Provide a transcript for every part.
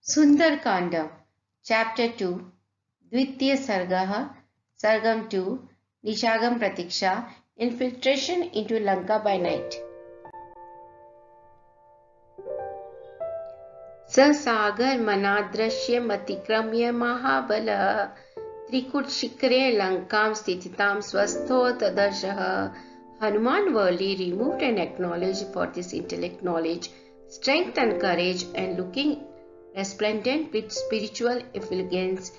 Sundarkandama Chapter 2 Dvitiya Sargaha Sargam 2 Nishagam Pratiksha Infiltration into Lanka by night. Sasagar Manadrashya Matikramya Mahabala Trikut Shikre Lankam Stititam Swastho Tadashaha. Hanuman Worli removed and acknowledged for this intellect, knowledge, strength and courage, and looking resplendent with spiritual effulgence,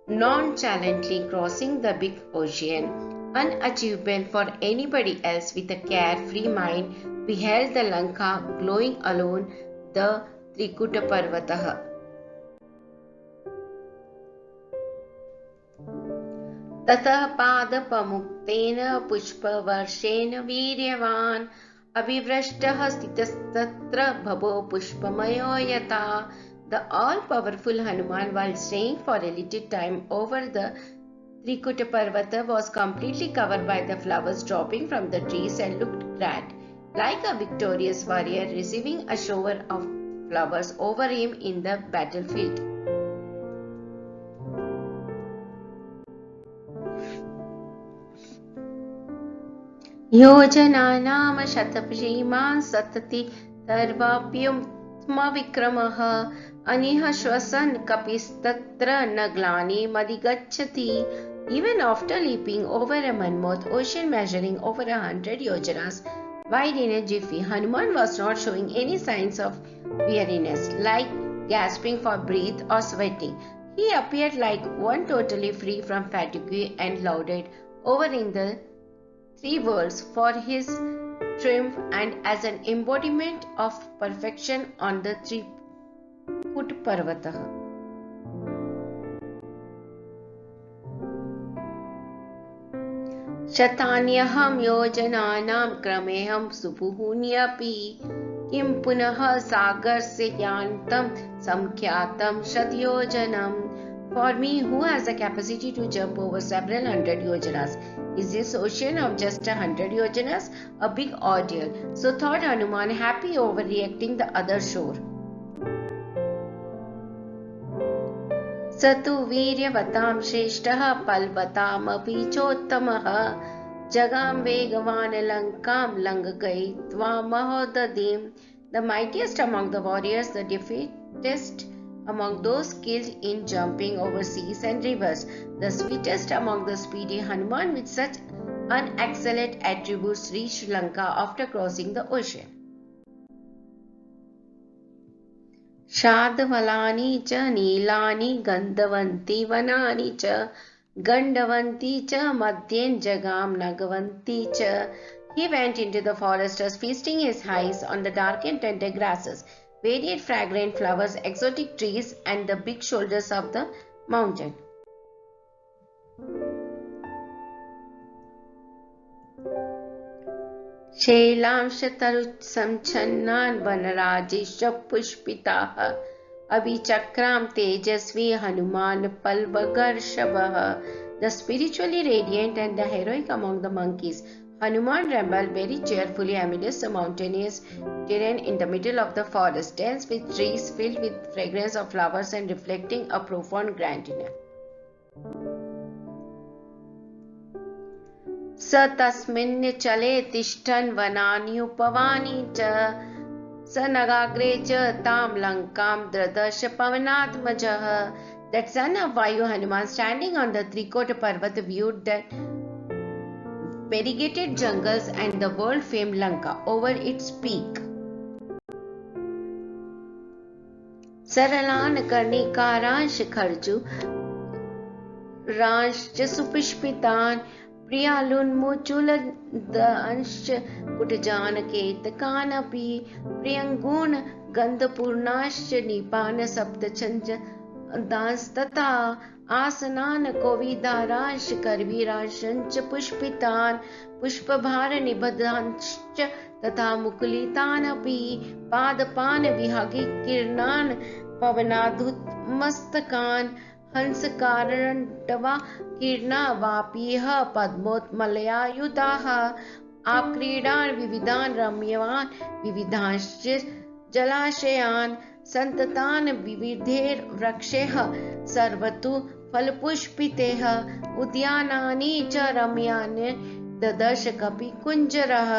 nonchalantly crossing the big ocean, unachievable for anybody else with a carefree mind, beheld the Lanka glowing alone the Trikuta Parvataha. ततः पादपमुक्तेन पुष्पवर्षेण वीर्यवान् अभिवृष्टः स्थितस्तत्र भवो पुष्पमयो यथा. The all-powerful Hanuman, while staying for a little time over the Trikuta Parvata, was completely covered by the flowers dropping from the trees and looked grand, like a victorious warrior receiving a shower of flowers over him in the battlefield. योजनानाम शतपीमान् सतति सर्वाप्युत्तमविक्रमः अनिह श्वसन् कपिस्तत्र न ग्लानिमधिगच्छति. Even after leaping over a mammoth ocean measuring over 100 yojanas wide in a jiffy, Hanuman was not showing any signs of weariness, like gasping for breath or sweating. He appeared like one totally free from fatigue and lauded over in the three worlds for his triumph and as an embodiment of perfection on the Trikuta Parvata. Shatanyaham yojananam krameham supuhunyaphi kim punah sagarse yantam samkhyatam shatyojanam. For me, who has the capacity to jump over several hundred yojanas, is this ocean of just 100 yojanas a big ordeal? So thought Hanuman, happy overreacting the other shore. Satu Viryavatam Shreshtaha Palvatam Apichottamah Jagam Vegavan Lankam Langagai Mahodadim. The mightiest among the warriors, the defeatist among those skilled in jumping over seas and rivers, the sweetest among the speedy Hanuman with such unexcelled attributes reached Lanka after crossing the ocean. Shadvalani cha Neelani Gandhavanti Vanani cha Gandavanti cha Madhyen Jagam Nagavanti cha. He went into the foresters, feasting his eyes on the dark and tender grasses, varied fragrant flowers, exotic trees, and the big shoulders of the mountain. Shailamsha tarusamchannan vanarajisha pushpitaha abhichakram tejasvi hanuman palvagarshabah. The spiritually radiant and the heroic among the monkeys, Hanuman rambled very cheerfully amidst the mountainous terrain in the middle of the forest, dense with trees filled with fragrance of flowers and reflecting a profound grandeur. Sa tasmin chale tishtan vanani upavani cha sa nagagre cha tam lankam dradasha pavanatmajah. That son of Vayu, Hanuman, standing on the Trikuta Parvata, viewed the variegated jungles and the world-famed Lanka over its peak. Saralan karnikaran shikharju ranshcha supishpitan priyalun muchuladanscha kutajanaketakaanapi priyangun gandhapurnascha nipana saptachanja danstata आसनान कोविदारांश करवीरांश पुष्पितान पुष्पभार निबधांश्च तथा मुकुलितानपि पादपान विहगि किरणान पवनाधुतमस्तकान हंसकारण्डवा किरणा वापीह पद्मोत्मलयायुधाः आक्रीडान विविधान रम्यवान विविधांश्च जलाशयान संततान विविधैर वृक्षैः सर्वतु फलपुष्पितैः उद्यानानि च रम्यानि ददर्श कपिकुञ्जरः.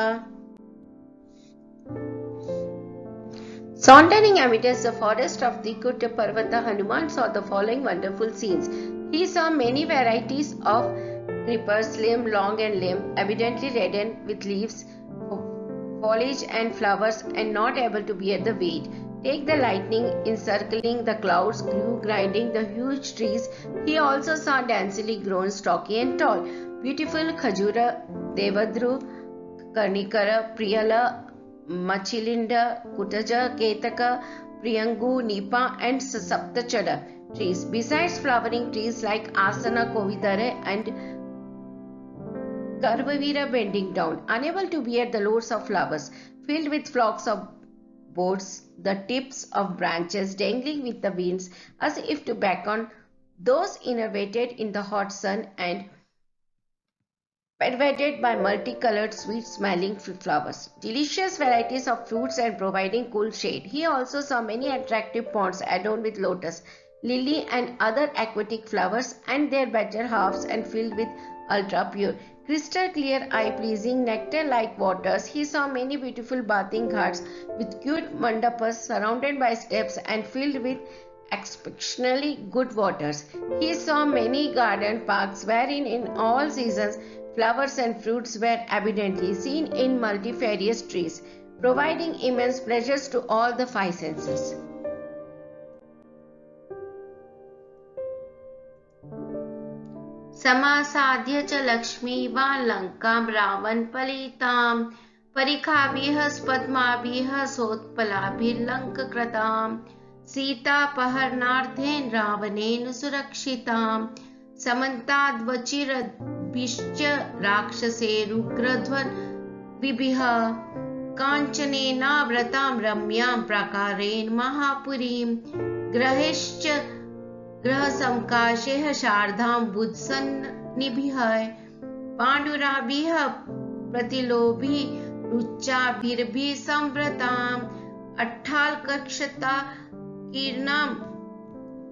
Sauntering amidst the forest of the Kutta Parvata, Hanuman saw the following wonderful scenes. He saw many varieties of creepers, slim, long, and limb, evidently reddened with leaves, foliage, and flowers, and not able to bear the weight. Take the lightning encircling the clouds, grew grinding the huge trees. He also saw densely grown, stocky, and tall. Beautiful Khajura, Devadru, Karnikara, Priyala, Machilinda, Kutaja, Ketaka, Priyangu, Nipa, and Saptachada trees. Besides flowering trees like Asana, Kovidare, and Karvavira bending down, unable to bear the loads of flowers, filled with flocks of birds, the tips of branches dangling with the winds, as if to beckon those innervated in the hot sun, and pervaded by multicolored, sweet-smelling flowers, delicious varieties of fruits, and providing cool shade. He also saw many attractive ponds adorned with lotus, lily, and other aquatic flowers, and their better halves, and filled with ultra-pure, crystal-clear, eye-pleasing, nectar-like waters. He saw many beautiful bathing ghats with cute mandapas surrounded by steps and filled with exceptionally good waters. He saw many garden parks wherein in all seasons flowers and fruits were abundantly seen in multifarious trees, providing immense pleasures to all the five senses. समासाद्य च लक्ष्मीवान् लङ्कां रावणपलितां परिखाभिः स्पद्माभिः सोत्पलाभिर्लङ्कृतां सीतापहरणार्थेन रावणेन सुरक्षितां समन्ताद्वचिरभिश्च राक्षसैरुग्रध्वनिभिः काञ्चनेनावृतां रम्यां प्राकारेण महापुरीं ग्रहेश्च ग्रहसंकाशैः शारदां बुधसन्निभिः पाण्डुराभिः प्रतिलोभिरुच्चाभिर्भिः संवृताम् अट्टालकक्षताकीर्णां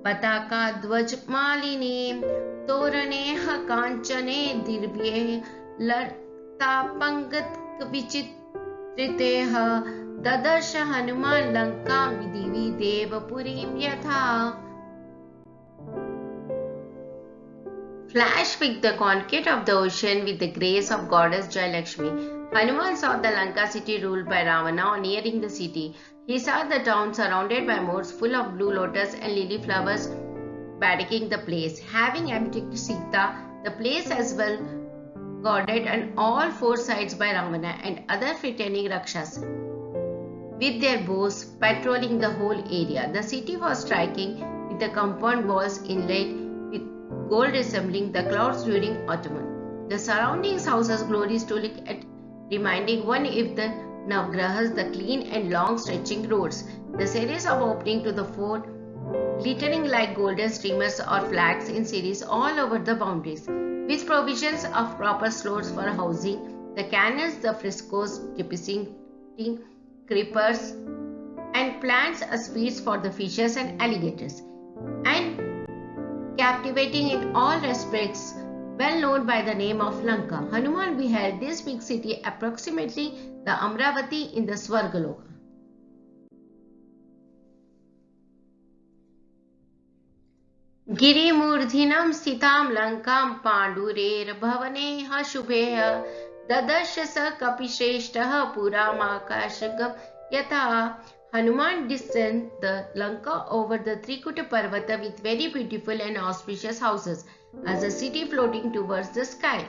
पताकाध्वजमालिनीं तोरणैः काञ्चने दिव्यैः लतापङ्गविचित्रितैः ददर्श हनुमान् लङ्कां दिवि देवपुरीं यथा. Flash picked the conquest of the ocean with the grace of goddess Jai Lakshmi. Hanuman saw the Lanka city ruled by Ravana. On nearing the city, he saw the town surrounded by moats full of blue lotus and lily flowers barricading the place. Having abdicated Sita, the place as well guarded on all four sides by Ravana and other threatening Rakshas, with their bows patrolling the whole area. The city was striking with the compound walls inlaid with gold resembling the clouds during autumn. The surrounding houses glories to look at, reminding one of the Navgrahas, the clean and long stretching roads. The series of opening to the fort, glittering like golden streamers or flags in series all over the boundaries, with provisions of proper slopes for housing, the cannons, the frescoes depicting creepers, and plants as feeds for the fishes and alligators, and captivating in all respects, well known by the name of Lanka. Hanuman beheld this big city, approximately the Amravati in the Swargaloka. गिरिमूर्धिनं स्थितां लङ्कां पाण्डुरेर्भवनेः शुभेः ददर्श स कपिश्रेष्ठः पुरामाकाशगं यथा. Hanuman descended the Lanka over the Trikuta Parvata with very beautiful and auspicious houses, as a city floating towards the sky.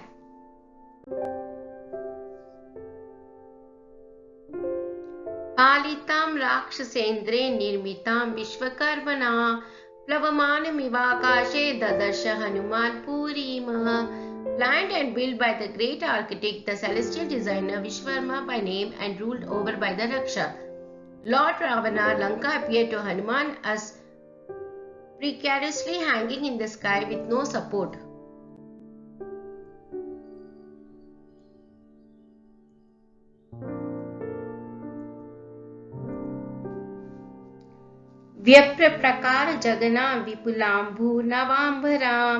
Palitam Rakshasendre Nirmitam Vishwakarmana Plavamanamivakashe Dadarsha Hanuman Purima. Planned and built by the great architect, the celestial designer Vishwarma by name, and ruled over by the Raksha Lord Ravana, Lanka appeared to Hanuman as precariously hanging in the sky with no support. व्यप्रप्रकार जगनां विपुलाम्भूर्णवाम्भरां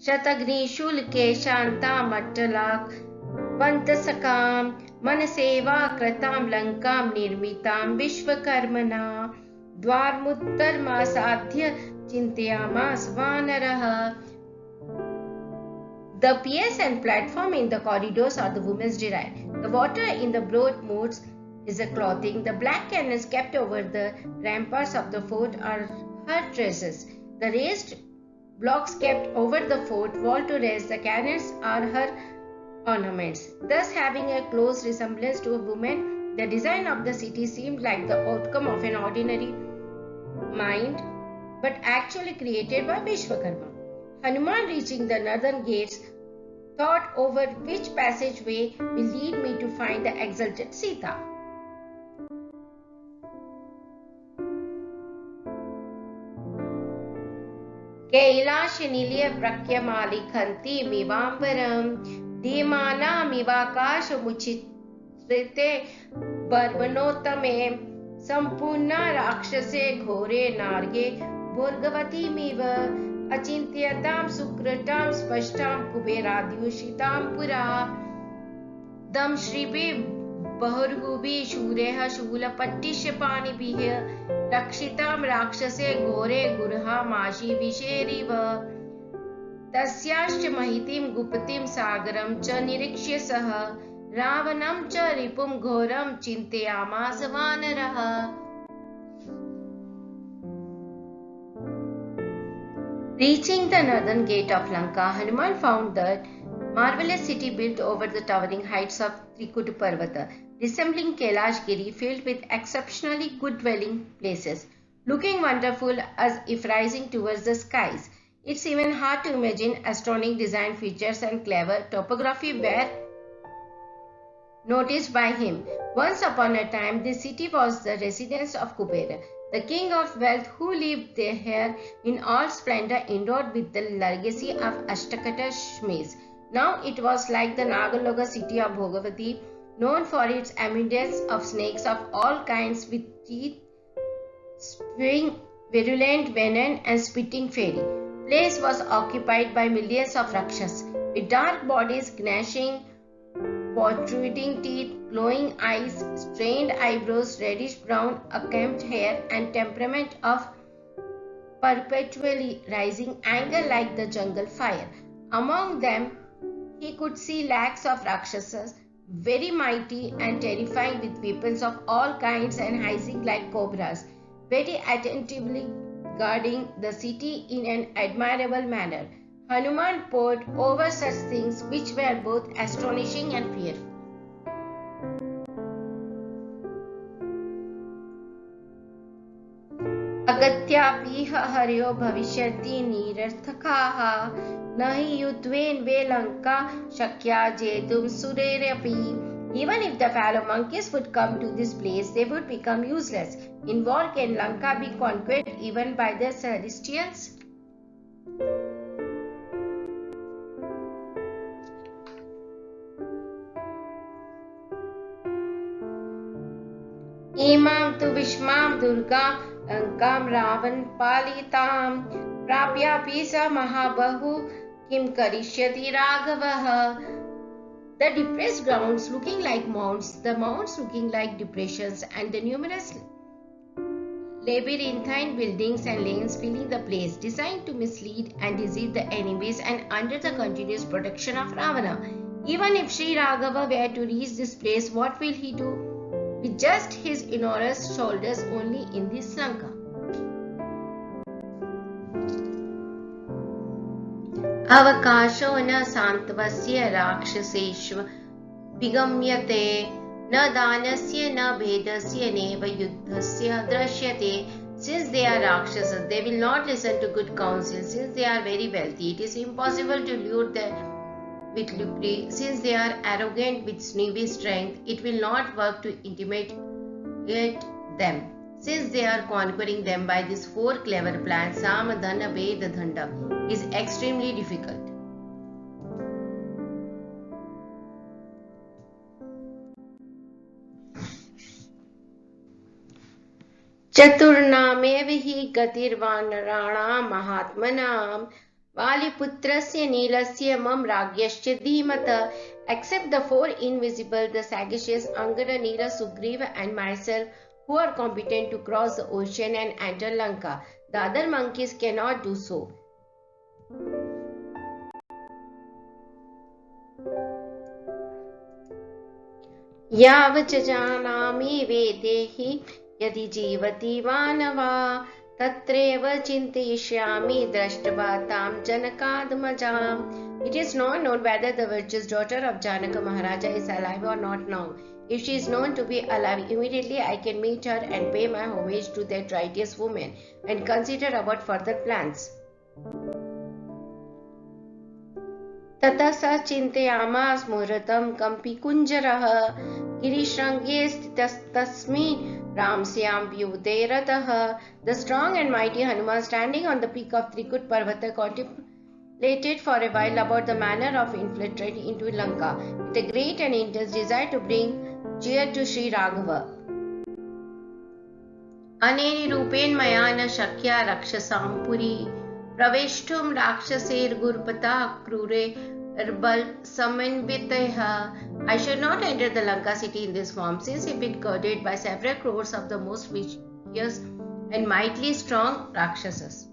शतघ्निशूलके शान्तामट्टलाक्पन्तसकां मनसेवा कृतां लङ्कां निर्मितां विश्वकर्मणा द्वारमुत्तरमासाद्य चिन्तयामास वानरः. The piers and platform in the corridors are the women's delight. The water in the broad moats is a clothing. The black cannons kept over the ramparts of the fort are her dresses. The raised blocks kept over the fort wall to rest the cannons are her ornaments. Thus, having a close resemblance to a woman, the design of the city seemed like the outcome of an ordinary mind, but actually created by Vishwakarma. Hanuman, reaching the northern gates, thought over which passageway will lead me to find the exalted Sita. Kailashanilya prakyamalikanti mivambaram dhimanaamivakashamuchitrite barvanotame sampurna rakshase ghore narge bhurgavati-miva achintyatam sukratam spashtam kuberadhyushitam pura dam shribe bahurgubi shureha shulapattishyapanibihi रक्षितां राक्षसे घोरे गुर्हा माशी विशेरिव तस्याश्च महितिं गुप्तिं सागरं च निरीक्ष्य सः रावणं च रिपुं घोरं चिन्तयामास वानरः. Reaching the northern gate of Lanka, Hanuman found the marvelous city built over the towering heights of Trikuta Parvata, resembling Kailash Giri, filled with exceptionally good dwelling places, looking wonderful as if rising towards the skies. It's even hard to imagine astonishing design features and clever topography were noticed by him. Once upon a time, this city was the residence of Kubera, the king of wealth who lived here in all splendor endowed with the legacy of Ashtakata Shmes. Now it was like the Nagaloka city of Bhogavati, known for its abundance of snakes of all kinds with teeth, spewing virulent venom and spitting fairy. Place was occupied by millions of rakshas, with dark bodies, gnashing, protruding teeth, glowing eyes, strained eyebrows, reddish-brown, unkempt hair, and temperament of perpetually rising anger like the jungle fire. Among them, he could see lakhs of rakshasas, very mighty and terrifying with weapons of all kinds and hissing like cobras, very attentively guarding the city in an admirable manner. Hanuman pored over such things which were both astonishing and fearful. अगत्यापीह हर्यो भविष्यति निरर्थकाः न हि युद्धेन वे Lanka शक्या जेतुं सुरेरपि. Even if the fellow monkeys would come to this place, they would become useless. In war, can Lanka be conquered even by the celestials? Imam tu vishmam durgam lankam ravan palitam prapyapi sa mahabahu kim karishyati raghavah. The depressed grounds looking like mounds, the mounds looking like depressions, and the numerous labyrinthine buildings and lanes filling the place, designed to mislead and deceive the enemies and under the continuous protection of Ravana. Even if Sri Raghava were to reach this place, what will he do with just his enormous shoulders only in this Lanka? Avakasho na santvasya rakshaseshva vigamyate na danasya na bhedasya neva yuddhasya drashyate. Since they are rakshasas, they will not listen to good counsel. Since they are very wealthy, it is impossible to lure them with luxury. Since they are arrogant with sneaky strength, it will not work to intimidate them. Since they are conquering them by these four clever plans, Samadhana Veda Dhanda, is extremely difficult. चतुर्नामेव हि गतिर्वानराणां महात्मनां वालिपुत्रस्य नीलस्य मम राज्ञश्च धीमतः. Except the four invisible, the sagacious Angada, Neela, Sugriva and myself, who are competent to cross the ocean and enter Lanka. The other monkeys cannot do so. यावच्च जानामि वेदेहि यदि जीवति मानवा तत्रैव चिन्तयिष्यामि दृष्ट्वा तां जनकात्मजाम्. It is not known whether the virtuous daughter of Janaka Maharaja is alive or not now. If she is known to be alive, immediately I can meet her and pay my homage to that righteous woman and consider about further plans. ततः स चिन्तयामास मुहूर्तं कम्पिकुञ्जरः गिरिशृङ्गे स्थितस्तस्मिन् रामस्यां व्यूते रतः. The strong and mighty Hanuman, standing on the peak of Trikut Parvata, contemplated for a while about the manner of infiltrating into Lanka with a great and intense desire to bring cheer to Sri Raghava. अनेन रूपेण मया न शक्या रक्षसां पुरी प्रवेष्टुं राक्षसैर्गुरुपता क्रूरैर्बल समन्वितैः. I should not enter the Lanka city in this form, since it is guarded by several crores of the most vicious and mightily strong rakshasas.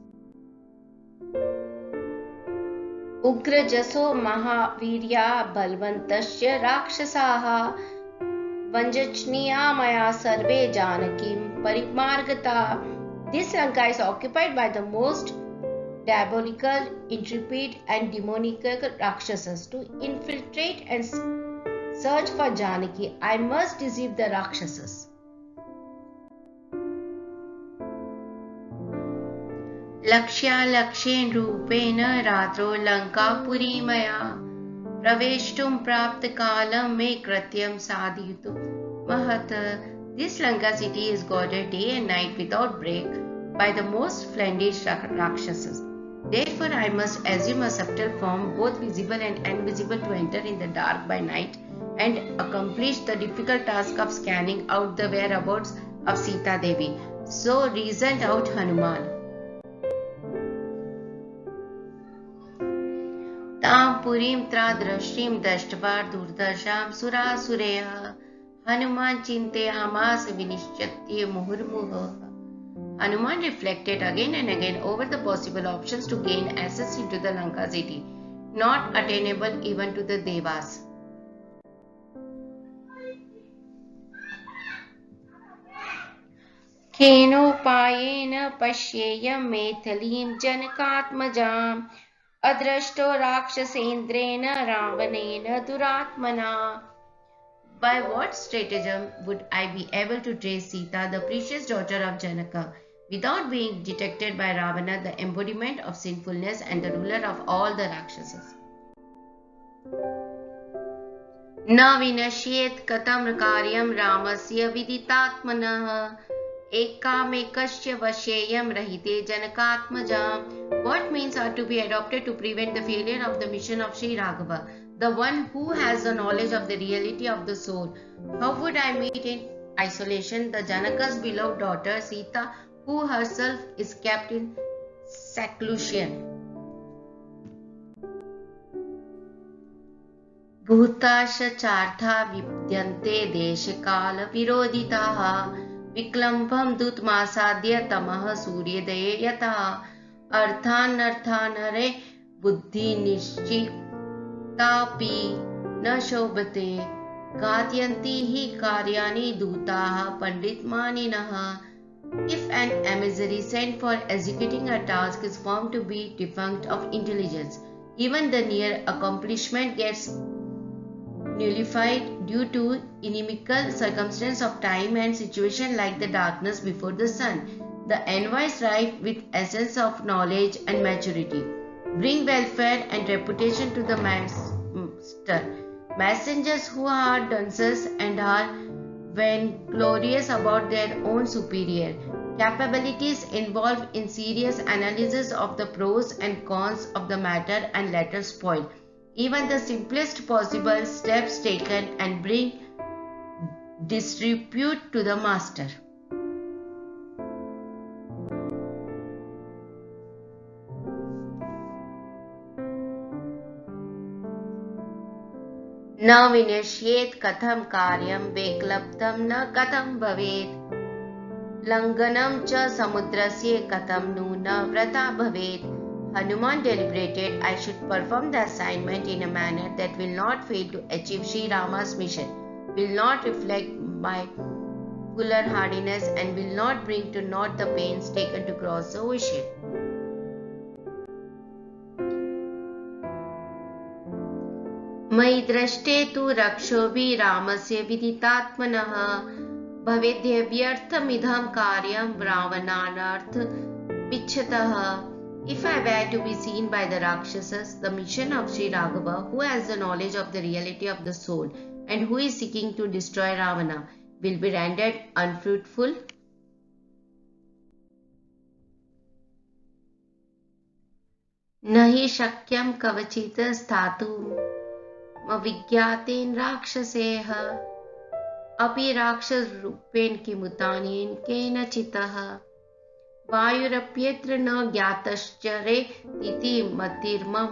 Ugrajaso Mahavirya Balvantasya Rakshasaha Vanjachniya Maya Sarve Janakim Parimargata. This Lanka is occupied by the most diabolical, intrepid and demoniacal Rakshasas. To infiltrate and search for Janaki, I must deceive the Rakshasas. Lakshya Lakshen Rupena Ratro Lanka Puri Maya Praveshtum Prapta Kalam Me Kratyam Sadhitu Mahata. This Lanka city is guarded day and night without break by the most splendid Rakshasas. Therefore, I must assume a subtle form, both visible and invisible, to enter in the dark by night and accomplish the difficult task of scanning out the whereabouts of Sita Devi. So reasoned out Hanuman. Tam purim tradrashim dashtva durdasham surasureya Hanuman chintayamas vinishchatye muhurmuha. Hanuman reflected again and again over the possible options to gain access into the Lanka city, not attainable even to the Devas. Kenopayena pashyeyam methalim janakatmajam adrashto rakshasendrena ravanena duratmana. By what stratagem would I be able to trace Sita, the precious daughter of Janaka, without being detected by Ravana, the embodiment of sinfulness and the ruler of all the Rakshasas? Na vinashyet katam karyam ramasya viditatmanah ekamekasya vasheyam rahite janakatmajam. What means are to be adopted to prevent the failure of the mission of Sri Raghava, the one who has the knowledge of the reality of the soul? How would I meet in isolation the Janaka's beloved daughter Sita, who herself is kept in seclusion? Bhutasha chartha vidyante deshakala viroditaha viklambham dutmasadya tamaha suryadeya yata arthanarthanare buddhi nishchitapi na shobhate gatyanti hi karyani dutaha panditmaninaha. If an emissary sent for executing a task is found to be defunct of intelligence, even the near accomplishment gets nullified due to inimical circumstance of time and situation, like the darkness before the sun. The envoy is rife with essence of knowledge and maturity. Bring welfare and reputation to the master. Messengers who are dunces and are vainglorious about their own superior capabilities involved in serious analysis of the pros and cons of the matter and later spoil even the simplest possible steps taken and bring disrepute to the master. न विनश्येत् कथं कार्यं वैक्लब्धं न कथं भवेत् लङ्घनं च समुद्रस्य कथं नु न व्रता भवेत्. Hanuman deliberated, I should perform the assignment in a manner that will not fail to achieve Sri Rama's mission, will not reflect my foolhardiness, and will not bring to naught the pains taken to cross the ocean. मयि दृष्टे तु रक्षोभिः रामस्य विदितात्मनः भवेद्यव्यर्थमिदं कार्यं रावणानर्थमिच्छतः. If I were to be seen by the Rakshasas, the mission of Sri Raghava, who has the knowledge of the reality of the soul and who is seeking to destroy Ravana, will be rendered unfruitful. नहि शक्यं कवचित् स्थातुमविज्ञातेन राक्षसेः अपि राक्षसरूपेण किमुतानेन केनचितः वायुरप्यत्र न ज्ञातश्चरेदिति मतिर्मम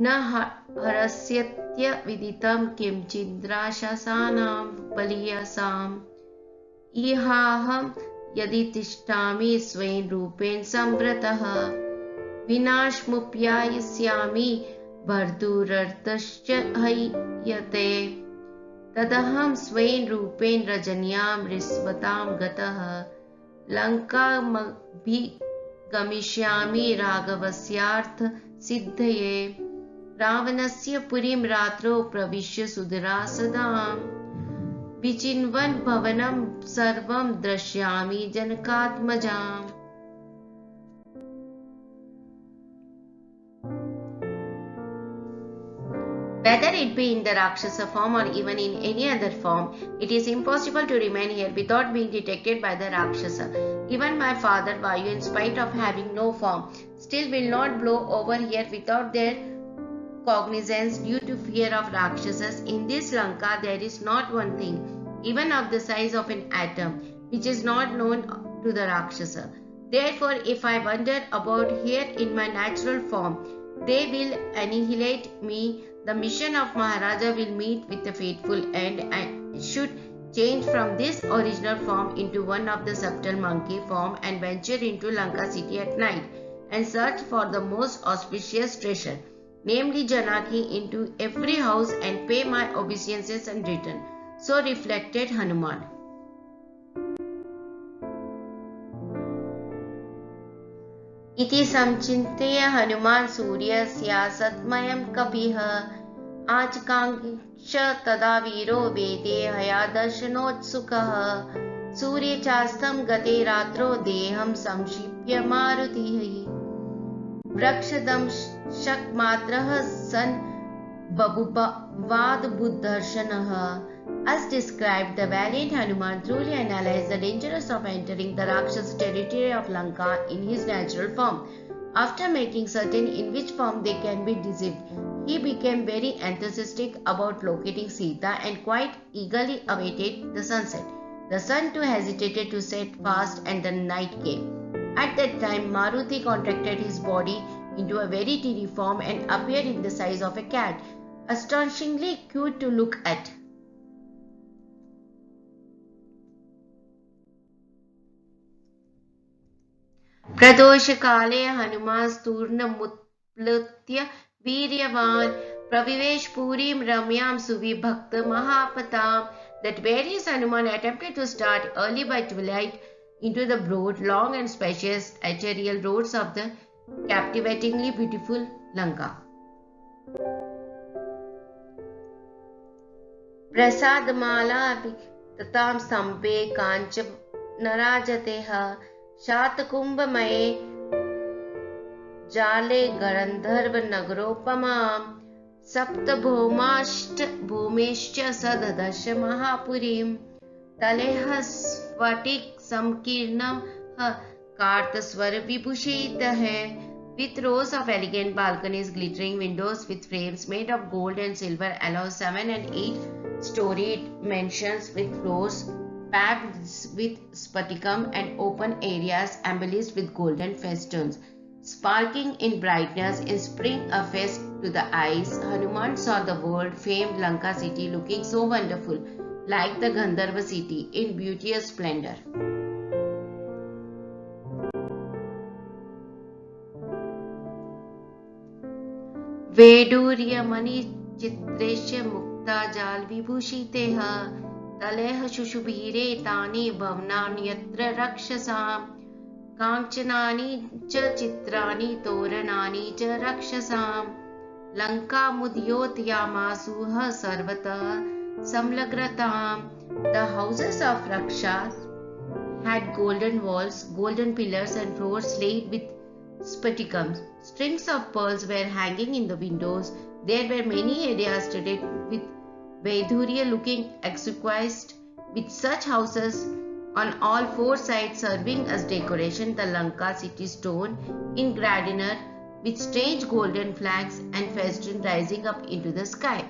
न हरस्यत्य विदितं किंचिद्राक्षसानां बलीयसाम् इहाहं यदि तिष्ठामि स्वयं रूपेण संवृतः विनाशमुपयास्यामि भर्दुरर्थश्च हयते तदहं स्वयं रूपेण रजन्यां रिस्वतां गतः लङ्कामभिगमिष्यामि राघवस्यार्थ सिद्धये रावणस्य पुरीं रात्रौ प्रविश्य सुदरासदां विचिन्वन् भवनं सर्वं द्रक्ष्यामि जनकात्मजाम्. Whether it be in the Rakshasa form or even in any other form, it is impossible to remain here without being detected by the Rakshasa. Even my father Vayu, in spite of having no form, still will not blow over here without their cognizance due to fear of Rakshasas. In this Lanka, there is not one thing, even of the size of an atom, which is not known to the Rakshasa. Therefore, if I wander about here in my natural form, they will annihilate me. The mission of Maharaja will meet with a fateful end and should change from this original form into one of the subtle monkey form and venture into Lanka city at night and search for the most auspicious treasure, namely Janaki, into every house and pay my obeisances and return. So reflected Hanuman. इति संचिन्त्य हनुमान् सूर्यस्यासत्मयं कपिः आचकाङ्क्ष तदा वीरो वेदे हयादर्शनोत्सुकः सूर्ये चास्तं गते रात्रौ देहं संक्षिप्य मारुतिः वृक्षदंशकमात्रः सन् बभुवादबुद्धर्शनः. As described, the valiant Hanuman truly analyzed the dangers of entering the Rakshasa territory of Lanka in his natural form. After making certain in which form they can be deceived, he became very enthusiastic about locating Sita and quite eagerly awaited the sunset. The sun too hesitated to set fast and the night came. At that time, Maruti contracted his body into a very teeny form and appeared in the size of a cat, astonishingly cute to look at. प्रदोषकाले हनुमास्तूर्णमुत्प्लुत्य वीर्यवान् प्रविवेश पुरीं रम्यां सुविभक्तमहापताम्. That various Hanuman attempted to start early by twilight into the broad, long and spacious arterial roads of the captivatingly beautiful Lanka. प्रसादमाला ततां स्तम्भे काञ्चनराजतेः शातकुम्भमये जाले गन्धर्व नगरोपमाम् सप्तभौमाष्टभूमेश्च सददश महापुरीं तलेः स्फटिक संकीर्णः Kartaswar विभूषितः with rows of elegant balconies, glittering windows with frames made of gold and silver allow 7 and 8 storied mansions with floors paved with spaticum and open areas embellished with golden festoons. Sparkling in brightness in spring, a feast to the eyes, Hanuman saw the world-famed Lanka city looking so wonderful, like the Gandharva city in beauteous splendor. वैडूर्यमणिचित्रेश्य मुक्ताजालविभूषितैः तलैः शुशुभिरे तानि भवनान्यत्र रक्षसां काञ्चनानि च चित्राणि तोरणानि च रक्षसां लङ्कामुद्योतयामासुः सर्वतः संलग्नताम्. The houses of Raksha had golden walls, golden pillars and floors laid with spaticums. Strings of pearls were hanging in the windows. There were many areas studded with Vaidurya looking exquisite. With such houses on all four sides serving as decoration, the Lanka city stone in grandeur with strange golden flags and festoons rising up into the sky.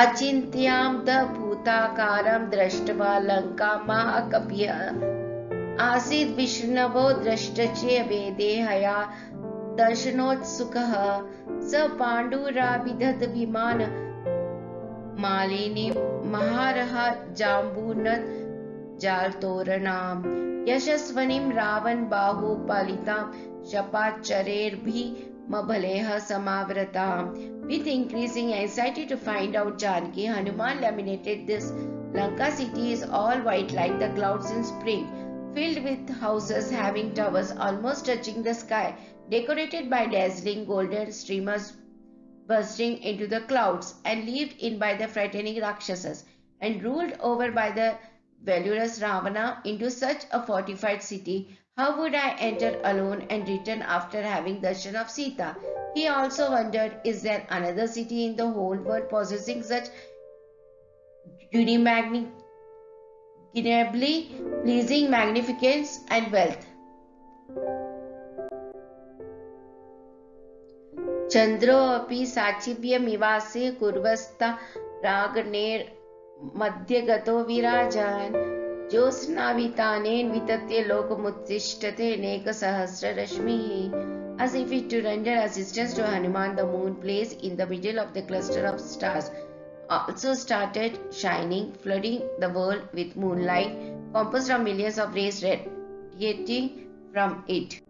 अचिन्त्यां द भूताकारं दृष्ट्वा लङ्का महाकपिः आसीत् विष्णवो द्रष्टचे वेदे हया दर्शनोत्सुकः स पाण्डुराभिदध विमान Malini महारः जाम्बूनद जालतोरणां यशस्वनीं Ravan बाहुपालितां शपाचरेर्भिमबलैः समावृताम्. With increasing anxiety to find out Janki, Hanuman lamented this Lanka city is all white like the clouds in spring, filled with houses having towers almost touching the sky, decorated by dazzling golden streamers bursting into the clouds, and lived in by the frightening Rakshasas, and ruled over by the valorous Ravana. Into such a fortified city, how would I enter alone and return after having darshan of Sita? He also wondered, is there another city in the whole world possessing such unimaginably pleasing magnificence and wealth? Chandroapi Sachibhyamivase Kurvasta Ragner Madhyagato Virajan Josnavitanen Vitatya Lokamuttishtate Neka Sahasra Rashmihi. As if it to render assistance to Hanuman, the moon placed in the middle of the cluster of stars also started shining, flooding the world with moonlight, composed of millions of rays radiating from it.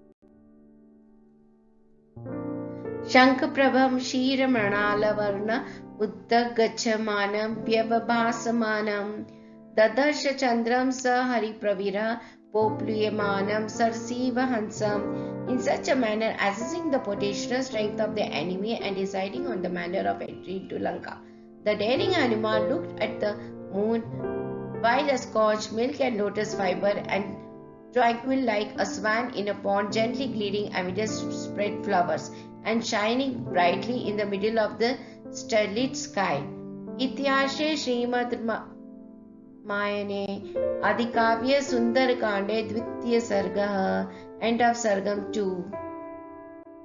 Shankaprabham Shiramranaalavarna Uddagacchamanam Vyavabhasamanam Dadarsha Chandram Sa Haripravira Popluyamanam Sarsiva Hansam. In such a manner, assessing the potential strength of the enemy and deciding on the manner of entry into Lanka, the daring Hanuman looked at the moon, while a scotch milk and lotus fiber, and tranquil like a swan in a pond, gently gliding amidst spread flowers, and shining brightly in the middle of the starlit sky. Ityashe Srimad Mayane Adikavya Sundarkande Dvitya Sargaha. End of Sargam 2.